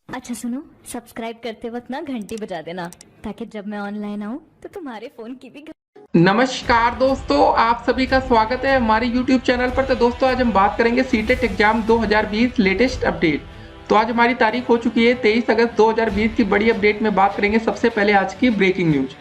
अच्छा सुनो, सब्सक्राइब करते वक्त ना घंटी बजा देना ताकि जब मैं ऑनलाइन आऊँ तो तुम्हारे फोन की भी नमस्कार दोस्तों, आप सभी का स्वागत है हमारे YouTube चैनल पर। तो दोस्तों आज हम बात करेंगे सीटेट एग्जाम 2020 लेटेस्ट अपडेट। तो आज हमारी तारीख हो चुकी है 23 अगस्त 2020 की बड़ी अपडेट में बात करेंगे। सबसे पहले आज की ब्रेकिंग न्यूज।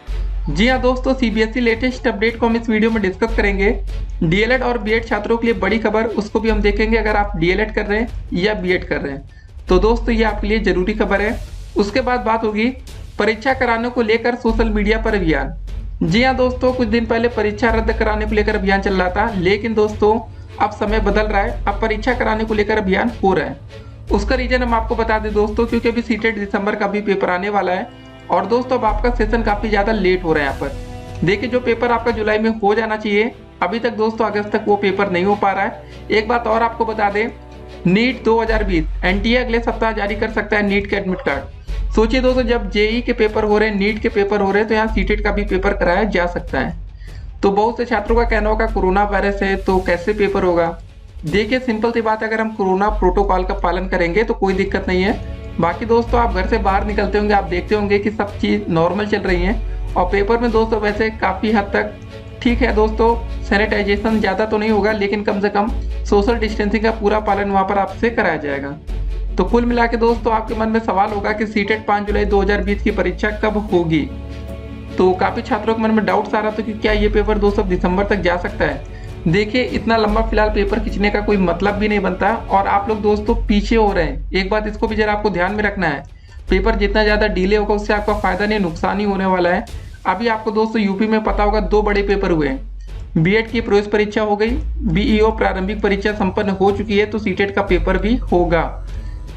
जी हाँ दोस्तों, सीबीएसई लेटेस्ट अपडेट को हम इस वीडियो में डिस्कस करेंगे। डीएलएड और बीएड छात्रों के लिए बड़ी खबर, उसको भी हम देखेंगे अगर आप डीएलएड कर रहे हैं या बीएड कर रहे हैं तो दोस्तों ये आपके लिए जरूरी खबर है। उसके बाद बात होगी परीक्षा कराने को लेकर सोशल मीडिया पर अभियान। जी हाँ दोस्तों, कुछ दिन पहले परीक्षा रद्द कराने को लेकर अभियान चल रहा था, लेकिन दोस्तों अब समय बदल रहा है, अब परीक्षा कराने को लेकर अभियान हो रहा है। उसका रीजन हम आपको बता दें दोस्तों, क्योंकि अभी सीटेट दिसंबर का भी पेपर आने वाला है और दोस्तों अब आपका सेशन काफी ज्यादा लेट हो रहा है। यहाँ पर देखिए, जो पेपर आपका जुलाई में हो जाना चाहिए अभी तक दोस्तों अगस्त तक वो पेपर नहीं हो पा रहा है। एक बात और आपको बता दें, नीट 2020 एनटीए अगले सप्ताह जारी कर सकता है नीट के एडमिट कार्ड। सोचिए दोस्तों, जब जेई के पेपर हो रहे हैं, नीट के पेपर हो रहे हैं, तो यहाँ सीटेट का भी पेपर कराया जा सकता है। तो बहुत से छात्रों का कहना होगा कोरोना वायरस है तो कैसे पेपर होगा। देखिए सिंपल सी बात है, अगर हम कोरोना प्रोटोकॉल का पालन करेंगे तो कोई दिक्कत नहीं है। बाकी दोस्तों आप घर से बाहर निकलते होंगे, आप देखते होंगे कि सब चीज नॉर्मल चल रही है और पेपर में दोस्तों वैसे काफी हद तक ठीक है दोस्तों, सैनिटाइजेशन ज़्यादा तो नहीं होगा लेकिन कम से कम सोशल डिस्टेंसिंग का पूरा पालन वहाँ पर आपसे कराया जाएगा। तो कुल मिला के दोस्तों आपके मन में सवाल होगा कि सीटेट 5 जुलाई 2020 की परीक्षा कब होगी। तो काफ़ी छात्रों के मन में डाउट्स आ रहा था कि क्या ये पेपर दोस्तों दिसंबर तक जा सकता है। देखिए इतना लंबा फिलहाल पेपर खींचने का कोई मतलब भी नहीं बनता और आप लोग दोस्तों पीछे हो रहे हैं। एक बात इसको भी जरा आपको ध्यान में रखना है, पेपर जितना ज़्यादा डिले होगा उससे आपका फायदा नहीं नुकसान ही होने वाला है। अभी आपको दोस्तों यूपी में पता होगा 2 बड़े पेपर हुए हैं। बीएड की प्रवेश परीक्षा हो गई, बीईओ प्रारंभिक परीक्षा संपन्न हो चुकी है, तो सीटेट का पेपर भी होगा।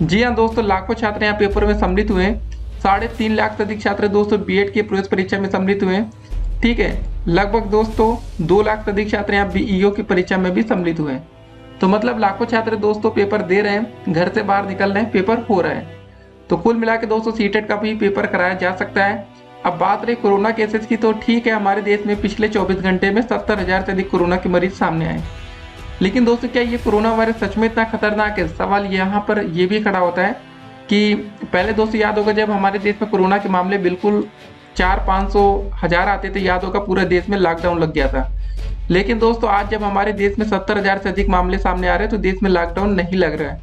जी हाँ दोस्तों, लाखों छात्र यहाँ पेपर में सम्मिलित हुए हैं। 3.5 लाख से अधिक छात्र दोस्तों बीएड की प्रवेश परीक्षा में सम्मिलित हुए हैं। ठीक है, लगभग दोस्तों 2 लाख से अधिक छात्र यहाँ बीईओ की परीक्षा में भी सम्मिलित हुए हैं। तो मतलब लाखों छात्र दोस्तों पेपर दे रहे हैं, घर से बाहर निकल रहे हैं, पेपर हो रहा है। तो कुल मिला के दोस्तों सीटेट का भी पेपर कराया जा सकता है। अब बात रही कोरोना केसेस की, तो ठीक है हमारे देश में पिछले 24 घंटे में 70,000 से अधिक कोरोना के मरीज सामने आए। लेकिन दोस्तों क्या ये कोरोना वायरस सच में इतना खतरनाक है? सवाल यहाँ पर ये भी खड़ा होता है कि पहले दोस्तों याद होगा जब हमारे देश में कोरोना के मामले बिल्कुल 400-500 हजार आते थे, याद होगा पूरे देश में लॉकडाउन लग गया था। लेकिन दोस्तों आज जब हमारे देश में 70,000 से अधिक मामले सामने आ रहे हैं तो देश में लॉकडाउन नहीं लग रहा है।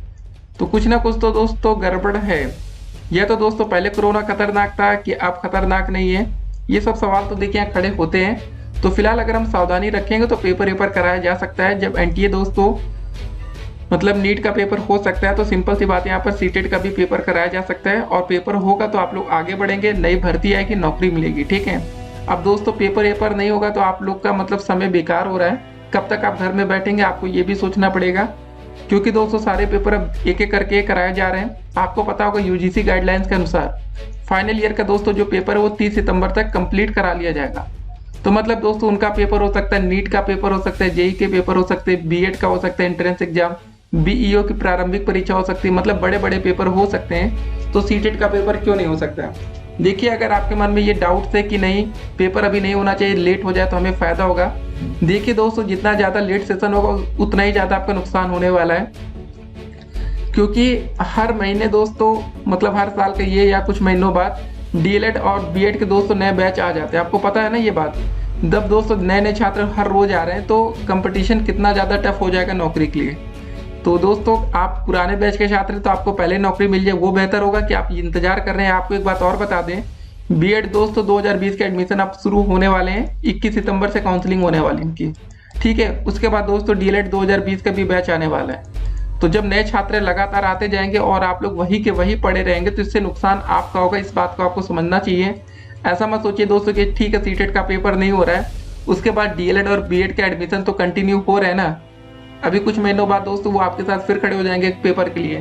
तो कुछ ना कुछ तो दोस्तों गड़बड़ है। यह तो दोस्तों पहले कोरोना खतरनाक था कि अब खतरनाक नहीं है, ये सब सवाल तो देखिए यहाँ खड़े होते हैं। तो फिलहाल अगर हम सावधानी रखेंगे तो पेपर कराया जा सकता है। जब एनटीए दोस्तों मतलब नीट का पेपर हो सकता है तो सिंपल सी बात है, यहाँ पर सीटेट का भी पेपर कराया जा सकता है और पेपर होगा तो आप लोग आगे बढ़ेंगे, नई भर्ती आएगी, नौकरी मिलेगी। ठीक है, अब दोस्तों पेपर नहीं होगा तो आप लोग का मतलब समय बेकार हो रहा है। कब तक आप घर में बैठेंगे आपको ये भी सोचना पड़ेगा, क्योंकि दोस्तों सारे पेपर अब एक एक करके कराए जा रहे हैं। आपको पता होगा यूजीसी गाइडलाइंस के अनुसार फाइनल ईयर का दोस्तों जो पेपर है वो 30 सितंबर तक कंप्लीट करा लिया जाएगा। तो मतलब दोस्तों उनका पेपर हो सकता है, नीट का पेपर हो सकता है, जेई के पेपर हो सकते हैं, बीएड का हो सकता है एंट्रेंस एग्जाम, बीईओ की प्रारंभिक परीक्षा हो सकती है, मतलब बड़े बड़े पेपर हो सकते हैं। तो सीटेट का पेपर क्यों नहीं हो सकता? देखिए अगर आपके मन में ये डाउट्स है कि नहीं पेपर अभी नहीं होना चाहिए, लेट हो जाए तो हमें फायदा होगा, देखिए दोस्तों जितना ज़्यादा लेट सेशन होगा उतना ही ज़्यादा आपका नुकसान होने वाला है। क्योंकि हर महीने दोस्तों मतलब हर साल के ये या कुछ महीनों बाद डीएलएड और बीएड के दोस्तों नए बैच आ जाते हैं, आपको पता है ना ये बात। जब दोस्तों नए नए छात्र हर रोज आ रहे हैं तो कंपटीशन कितना ज़्यादा टफ हो जाएगा नौकरी के लिए। तो दोस्तों आप पुराने बैच के छात्र तो आपको पहले नौकरी मिल जाए वो बेहतर होगा कि आप इंतजार कर रहे हैं। आपको एक बात और बता दें, बीएड दोस्तों 2020 के एडमिशन आप शुरू होने वाले हैं, 21 सितंबर से काउंसलिंग होने वाली इनकी। ठीक है, उसके बाद दोस्तों डीएलएड 2020 का भी बैच आने वाला है। तो जब नए छात्र लगातार आते जाएंगे और आप लोग वही के वही पढ़े रहेंगे तो इससे नुकसान आपका होगा, इस बात को आपको समझना चाहिए। ऐसा मत सोचिए दोस्तों कि ठीक है सीटेट का पेपर नहीं हो रहा है उसके बाद डीएलएड और बीएड का एडमिशन तो कंटिन्यू हो रहे हैं ना, अभी कुछ महीनों बाद दोस्तों वो आपके साथ फिर खड़े हो जाएंगे पेपर के लिए।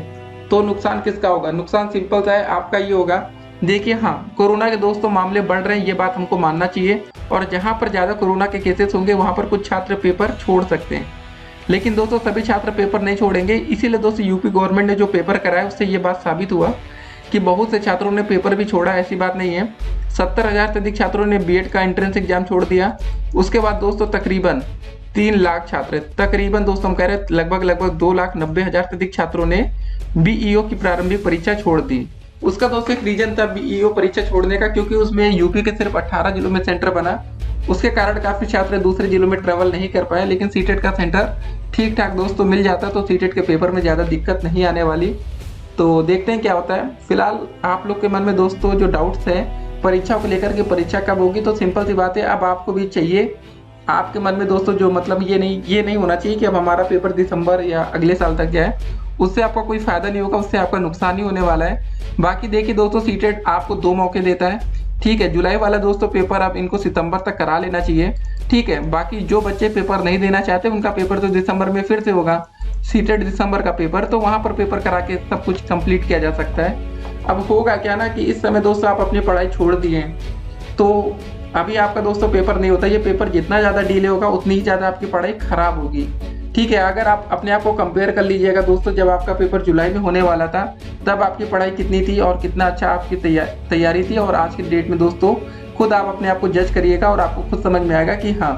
तो नुकसान किसका होगा? नुकसान सिंपल सा है, आपका ये होगा। देखिए हाँ, कोरोना के दोस्तों मामले बढ़ रहे हैं, ये बात हमको मानना चाहिए और जहाँ पर ज़्यादा कोरोना के केसेस होंगे वहाँ पर कुछ छात्र पेपर छोड़ सकते हैं। लेकिन दोस्तों सभी छात्र पेपर नहीं छोड़ेंगे, इसीलिए दोस्तों यूपी गवर्नमेंट ने जो पेपर कराया उससे ये बात साबित हुआ कि बहुत से छात्रों ने पेपर भी छोड़ा, ऐसी बात नहीं है। 70,000 से अधिक छात्रों ने बीएड का एंट्रेंस एग्जाम छोड़ दिया। उसके बाद दोस्तों तकरीबन 3 लाख छात्र, तकरीबन दोस्तों हम कह रहे हैं लगभग 2,90,000 से अधिक छात्रों ने बीईओ की प्रारंभिक परीक्षा छोड़ दी। उसका दोस्तों एक रीजन था बीईओ परीक्षा छोड़ने का, क्योंकि उसमें यूपी के सिर्फ 18 जिलों में सेंटर बना। उसके कारण काफी छात्र दूसरे जिलों में ट्रेवल नहीं कर पाए, लेकिन सीटेट का सेंटर ठीक ठाक दोस्तों मिल जाता, तो सीटेट के पेपर में ज्यादा दिक्कत नहीं आने वाली। तो देखते हैं क्या होता है। फिलहाल आप लोग के मन में दोस्तों जो डाउट्स है परीक्षा को लेकर के, परीक्षा कब होगी, तो सिंपल सी बात है, अब आपको भी चाहिए आपके मन में दोस्तों जो मतलब ये नहीं होना चाहिए कि अब हमारा पेपर दिसंबर या अगले साल तक जाए। उससे आपका कोई फायदा नहीं होगा, उससे आपका नुकसान ही होने वाला है। बाकी देखिए दोस्तों, सीटेट आपको 2 मौके देता है, ठीक है। जुलाई वाला दोस्तों पेपर आप इनको सितंबर तक करा लेना चाहिए, ठीक है। बाकी जो बच्चे पेपर नहीं देना चाहते उनका पेपर तो दिसंबर में फिर से होगा, सीटेट दिसंबर का पेपर, तो वहां पर पेपर करा के सब कुछ कंप्लीट किया जा सकता है। अब होगा क्या ना कि इस समय दोस्तों आप अपनी पढ़ाई छोड़ दिए, तो अभी आपका दोस्तों पेपर नहीं होता। ये पेपर जितना ज़्यादा डिले होगा उतनी ही ज़्यादा आपकी पढ़ाई खराब होगी, ठीक है। अगर आप अपने आप को कंपेयर कर लीजिएगा दोस्तों, जब आपका पेपर जुलाई में होने वाला था तब आपकी पढ़ाई कितनी थी और कितना अच्छा आपकी तैयारी थी, और आज की डेट में दोस्तों खुद आप अपने आप को जज करिएगा और आपको खुद समझ में आएगा कि हाँ,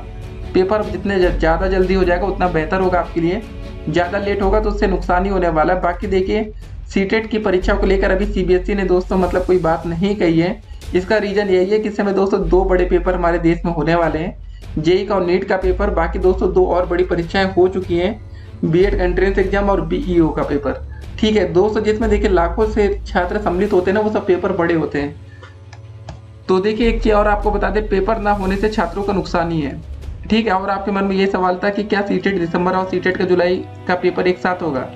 पेपर जितने ज़्यादा जल्दी हो जाएगा उतना बेहतर होगा आपके लिए, ज़्यादा लेट होगा तो उससे नुकसान ही होने वाला है। बाकी देखिए, सीटेट की परीक्षा को लेकर अभी सीबीएसई ने दोस्तों मतलब कोई बात नहीं कही है। इसका रीज़न यही है कि इस समय दोस्तों 2 बड़े पेपर हमारे देश में होने वाले हैं, जेई का और नीट का पेपर। बाकी दोस्तों 2 और बड़ी परीक्षाएं हो चुकी हैं, बीएड एंट्रेंस एग्जाम और बीईओ का पेपर, ठीक है दोस्तों। जिसमें देखिए लाखों से छात्र सम्मिलित होते हैं ना, वो सब पेपर बड़े होते हैं। तो देखिए एक चीज़ और आपको बता दें, पेपर ना होने से छात्रों का नुकसान ही है, ठीक है। और आपके मन में ये सवाल था कि क्या सीटेट दिसंबर और सीटेट का जुलाई का पेपर एक साथ होगा।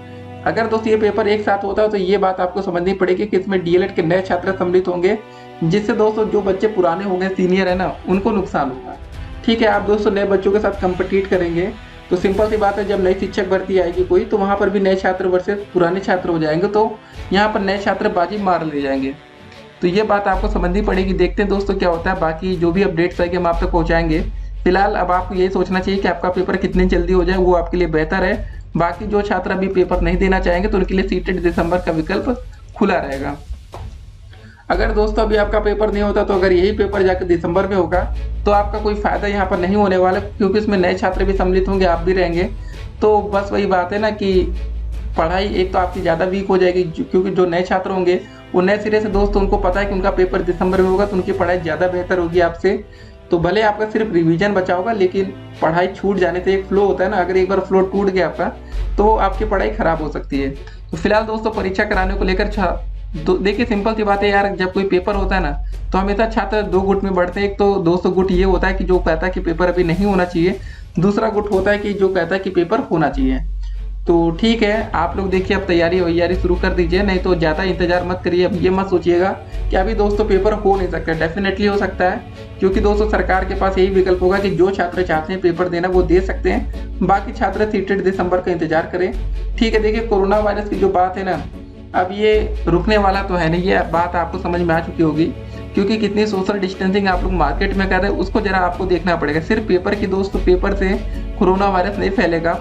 अगर दोस्तों ये पेपर एक साथ होता है तो ये बात आपको समझनी पड़ेगी कि इसमें डीएलएड के नए छात्र सम्मिलित होंगे, जिससे दोस्तों जो बच्चे पुराने होंगे, सीनियर है ना, उनको नुकसान होगा, ठीक है। आप दोस्तों नए बच्चों के साथ कम्पिटिट करेंगे, तो सिंपल सी बात है, जब नई शिक्षक भर्ती आएगी कोई, तो वहाँ पर भी नए छात्र वर्सेस पुराने छात्र हो जाएंगे, तो यहाँ पर नए छात्र बाजी मार ले जाएंगे। तो ये बात आपको समझनी पड़ेगी। देखते हैं दोस्तों क्या होता है। बाकी जो भी अपडेट्स आएंगे हम आप तक पहुँचाएंगे। फिलहाल अब आपको यही सोचना चाहिए कि आपका पेपर कितनी जल्दी हो जाए, वो आपके लिए बेहतर है। बाकी जो छात्र अभी पेपर नहीं देना चाहेंगे तो उनके लिए सीटेट दिसंबर का विकल्प खुला रहेगा। अगर दोस्तों अभी आपका पेपर नहीं होता, तो अगर यही पेपर जाकर दिसंबर में होगा तो आपका कोई फायदा यहाँ पर नहीं होने वाला, क्योंकि इसमें नए छात्र भी सम्मिलित होंगे, आप भी रहेंगे। तो बस वही बात है ना कि पढ़ाई एक तो आपकी ज़्यादा वीक हो जाएगी, क्योंकि जो नए छात्र होंगे वो नए सिरे से दोस्तों उनको पता है कि उनका पेपर दिसंबर में होगा, तो उनकी पढ़ाई ज़्यादा बेहतर होगी आपसे। तो भले आपका सिर्फ रिवीजन बचा होगा, लेकिन पढ़ाई छूट जाने से एक फ्लो होता है ना, अगर एक बार फ्लो टूट गया आपका तो आपकी पढ़ाई खराब हो सकती है। तो फिलहाल दोस्तों परीक्षा कराने को लेकर देखिए सिंपल सी बात है यार, जब कोई पेपर होता है ना तो हमेशा छात्र 2 गुट में बढ़ते हैं। एक तो दोस्तों गुट ये होता है कि जो कहता है कि पेपर अभी नहीं होना चाहिए, दूसरा गुट होता है कि जो कहता है कि पेपर होना चाहिए। तो ठीक है, आप लोग देखिए अब तैयारी शुरू कर दीजिए, नहीं तो ज़्यादा इंतजार मत करिए। अब ये मत सोचिएगा कि अभी दोस्तों पेपर हो नहीं सकता, डेफिनेटली हो सकता है, क्योंकि दोस्तों सरकार के पास यही विकल्प होगा कि जो छात्र चाहते हैं पेपर देना वो दे सकते हैं, बाकी छात्र सीटेट दिसंबर का इंतजार करें, ठीक है। देखिए कोरोना वायरस की जो बात है ना, अब ये रुकने वाला तो है नहीं, ये बात आपको समझ में आ चुकी होगी, क्योंकि कितनी सोशल डिस्टेंसिंग आप लोग मार्केट में कर रहे हैं उसको जरा आपको देखना पड़ेगा। सिर्फ पेपर की दोस्तों पेपर से कोरोना वायरस नहीं फैलेगा।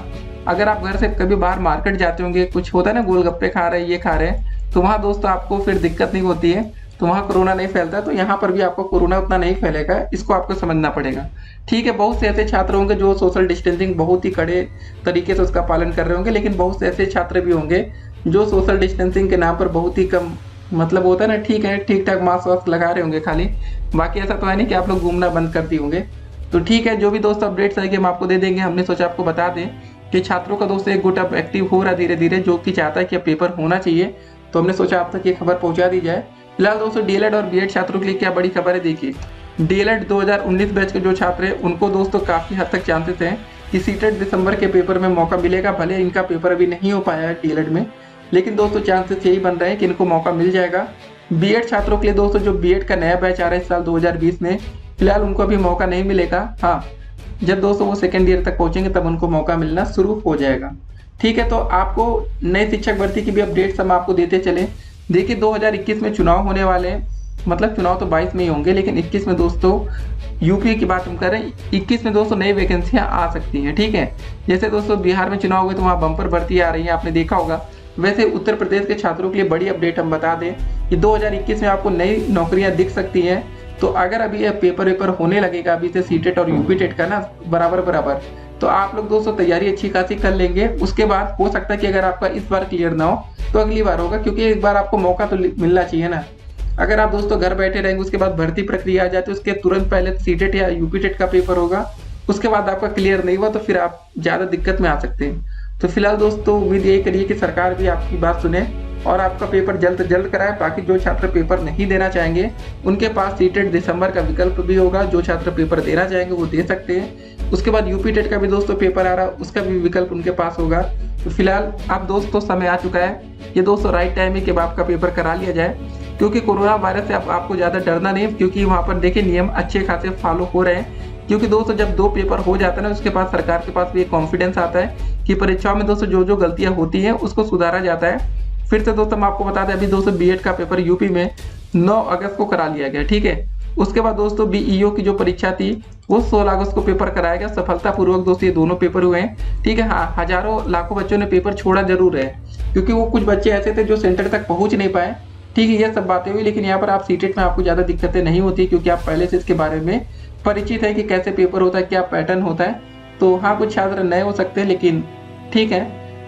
अगर आप घर से कभी बाहर मार्केट जाते होंगे, कुछ होता है ना, गोलगप्पे खा रहे हैं, ये खा रहे हैं, तो वहाँ दोस्तों आपको फिर दिक्कत नहीं होती है, तो वहाँ कोरोना नहीं फैलता, तो यहाँ पर भी आपको कोरोना उतना नहीं फैलेगा, इसको आपको समझना पड़ेगा, ठीक है। बहुत से ऐसे छात्र होंगे जो सोशल डिस्टेंसिंग बहुत ही कड़े तरीके से उसका पालन कर रहे होंगे, लेकिन बहुत से ऐसे छात्र भी होंगे जो सोशल डिस्टेंसिंग के नाम पर बहुत ही कम, मतलब होता है ना, ठीक ठाक मास्क वास्क लगा रहे होंगे खाली, बाकी ऐसा तो है नहीं कि आप लोग घूमना बंद कर दिए होंगे। तो ठीक है, जो भी दोस्तों अपडेट्स आएंगे हम आपको दे देंगे। हमने सोचा आपको बता दें कि छात्रों का दोस्तों एक गुट अब एक्टिव हो रहा है धीरे धीरे, जो कि चाहता है कि अब पेपर होना चाहिए, तो हमने सोचा आप तक ये खबर पहुंचा दी जाए। फिलहाल दोस्तों डीएलएड और बीएड छात्रों के लिए क्या बड़ी खबर है, देखिए डीएलएड 2019 बैच के जो छात्र हैं उनको दोस्तों काफ़ी हद तक चांसेस हैं कि सीटेट दिसंबर के पेपर में मौका मिलेगा। भले इनका पेपर अभी नहीं हो पाया है डीएलएड में, लेकिन दोस्तों चांसेस यही बन रहे हैं कि इनको मौका मिल जाएगा। बीएड छात्रों के लिए दोस्तों जो बीएड का नया बैच आ रहा है इस साल 2020 में, फिलहाल उनको अभी मौका नहीं मिलेगा। हाँ, जब दोस्तों वो सेकेंड ईयर तक पहुंचेंगे तब उनको मौका मिलना शुरू हो जाएगा, ठीक है। तो आपको नए शिक्षक भर्ती की भी अपडेट्स हम आपको देते चले। देखिए 2021 में चुनाव होने वाले हैं, मतलब चुनाव तो 22 में ही होंगे, लेकिन 21 में दोस्तों यूपी की बात हम कर रहे हैं, 21 में दोस्तों नई वैकेंसियां आ सकती हैं, ठीक है। जैसे दोस्तों बिहार में चुनाव हुए तो वहाँ बम्पर भर्ती आ रही है, आपने देखा होगा। वैसे उत्तर प्रदेश के छात्रों के लिए बड़ी अपडेट हम बता दें कि 2021 में आपको नई नौकरियां दिख सकती हैं। तो अगर अभी यह पेपर होने लगेगा अभी से सीटेट और यूपी टेट का ना बराबर, तो आप लोग दोस्तों तैयारी अच्छी खासी कर लेंगे। उसके बाद हो सकता है कि अगर आपका इस बार क्लियर ना हो तो अगली बार होगा, क्योंकि एक बार आपको मौका तो मिलना चाहिए ना। अगर आप दोस्तों घर बैठे रहेंगे, उसके बाद भर्ती प्रक्रिया आ जाती है, उसके तुरंत पहले सीटेट या यूपीटेट का पेपर होगा, उसके बाद आपका क्लियर नहीं हुआ तो फिर आप ज़्यादा दिक्कत में आ सकते हैं। तो फिलहाल दोस्तों उम्मीद यही करिए कि सरकार भी आपकी बात सुने और आपका पेपर जल्द से जल्द कराए। बाकी जो छात्र पेपर नहीं देना चाहेंगे उनके पास सीटेट दिसंबर का विकल्प भी होगा। जो छात्र पेपर देना चाहेंगे वो दे सकते हैं। उसके बाद यूपीटेट का भी दोस्तों पेपर आ रहा है, उसका भी विकल्प उनके पास होगा। तो फिलहाल आप दोस्तों समय आ चुका है, ये दोस्तों राइट टाइम है कि आपका पेपर करा लिया जाए, क्योंकि कोरोना वायरस से आपको ज़्यादा डरना नहीं, क्योंकि वहाँ पर देखिए नियम अच्छे खासे फॉलो हो रहे हैं। क्योंकि दोस्तों जब 2 पेपर हो जाता है ना, उसके बाद सरकार के पास भी एक कॉन्फिडेंस आता है कि परीक्षाओं में दोस्तों जो गलतियां होती हैं उसको सुधारा जाता है। फिर से दोस्तों हम आपको बता दें, अभी दोस्तों बीएड का पेपर यूपी में 9 अगस्त को करा लिया गया, ठीक है। उसके बाद दोस्तों बीईओ की जो परीक्षा थी वो 16 अगस्त को पेपर कराया गया सफलतापूर्वक। दोस्तों ये दोनों पेपर हुए हैं, ठीक है। हाँ, हजारों लाखों बच्चों ने पेपर छोड़ा जरूर है, क्योंकि वो कुछ बच्चे ऐसे थे जो सेंटर तक पहुंच नहीं पाए, ठीक है। ये सब बातें हुई, लेकिन यहाँ पर आप सीटेट में आपको ज़्यादा दिक्कतें नहीं होती, क्योंकि आप पहले से इसके बारे में परिचित है कि कैसे पेपर होता है, क्या पैटर्न होता है। तो हाँ, कुछ छात्र नए हो सकते हैं, लेकिन ठीक है।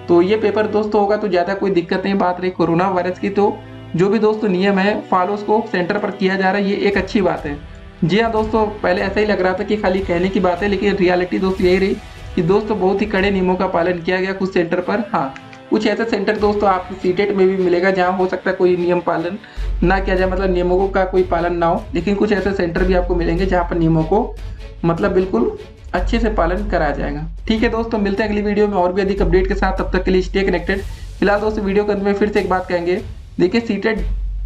तो ये पेपर दोस्तों होगा तो ज़्यादा कोई दिक्कत नहीं। बात रही कोरोना वायरस की, तो जो भी दोस्तों नियम है फॉलो उसको सेंटर पर किया जा रहा है, ये एक अच्छी बात है। जी हाँ दोस्तों, पहले ऐसा ही लग रहा था कि खाली कहने की बात है, लेकिन रियलिटी दोस्तों यही रही कि दोस्तों बहुत ही कड़े नियमों का पालन किया गया कुछ सेंटर पर। हाँ, कुछ ऐसे सेंटर दोस्तों आपको सीटेट में भी मिलेगा जहाँ हो सकता है कोई नियम पालन ना किया जाए, मतलब नियमों का कोई पालन ना हो, लेकिन कुछ ऐसे सेंटर भी आपको मिलेंगे जहाँ पर नियमों को मतलब बिल्कुल अच्छे से पालन कराया जाएगा। ठीक है दोस्तों, मिलते हैं अगली वीडियो में और भी अधिक अपडेट के साथ। तब तक के लिए स्टे कनेक्टेड। फिलहाल दोस्तों वीडियो के अंत में फिर से एक बात कहेंगे, देखिए सीटेट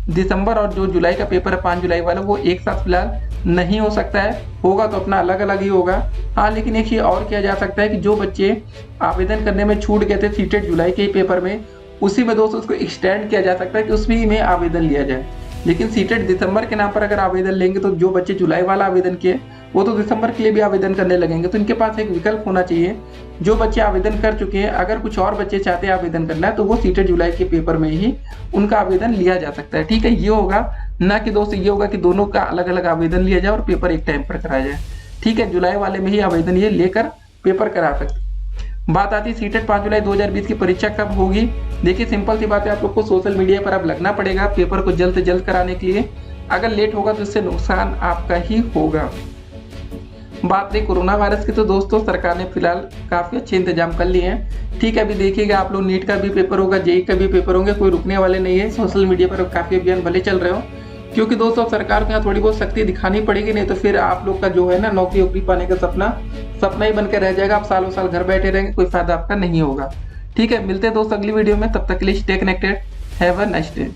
दिसंबर और जो जुलाई का पेपर है 5 जुलाई वाला, वो एक साथ फिलहाल नहीं हो सकता है, होगा तो अपना अलग अलग ही होगा। हाँ, लेकिन एक चीज़ और किया जा सकता है कि जो बच्चे आवेदन करने में छूट गए थे सीटेट जुलाई के ही पेपर में, उसी में दोस्तों उसको एक्सटेंड किया जा सकता है कि उसमें में आवेदन लिया जाए। लेकिन सीटेट दिसंबर के नाम पर अगर आवेदन लेंगे तो जो बच्चे जुलाई वाला आवेदन किए वो तो दिसंबर के लिए भी आवेदन करने लगेंगे। तो इनके पास एक विकल्प होना चाहिए, जो बच्चे आवेदन कर चुके हैं अगर कुछ और बच्चे चाहते हैं आवेदन करना है तो वो सीटेट जुलाई के पेपर में ही उनका आवेदन लिया जा सकता है। ठीक है, ये होगा ना कि दोस्तों ये होगा कि दोनों का अलग अलग आवेदन लिया जाए और पेपर एक टाइम पर कराया जाए। ठीक है, जुलाई वाले में ही आवेदन ये लेकर पेपर करा सकते। बात आती है सीटेट 5 जुलाई 2020 की परीक्षा कब होगी। देखिए सिंपल सी बात है, आप लोग को सोशल मीडिया पर अब लगना पड़ेगा पेपर को जल्द से जल्द कराने के लिए। अगर लेट होगा तो इससे नुकसान आपका ही होगा। बात रही कोरोना वायरस की, तो दोस्तों सरकार ने फिलहाल काफी अच्छे इंतजाम कर लिए हैं। ठीक है, अभी देखिएगा आप लोग नीट का भी पेपर होगा, जेई का भी पेपर होंगे, कोई रुकने वाले नहीं है। सोशल मीडिया पर काफी अभियान भले चल रहे हो, क्योंकि दोस्तों सरकार को यहाँ थोड़ी बहुत शक्ति दिखानी पड़ेगी, नहीं तो फिर आप लोग का जो है ना नौकरी वोकरी पाने का सपना ही बनकर रह जाएगा। आप सालों साल घर बैठे रहेंगे, कोई फायदा आपका नहीं होगा। ठीक है, मिलते हैं दोस्तों अगली वीडियो में, तब तक के लिए stay connected. Have a nice day.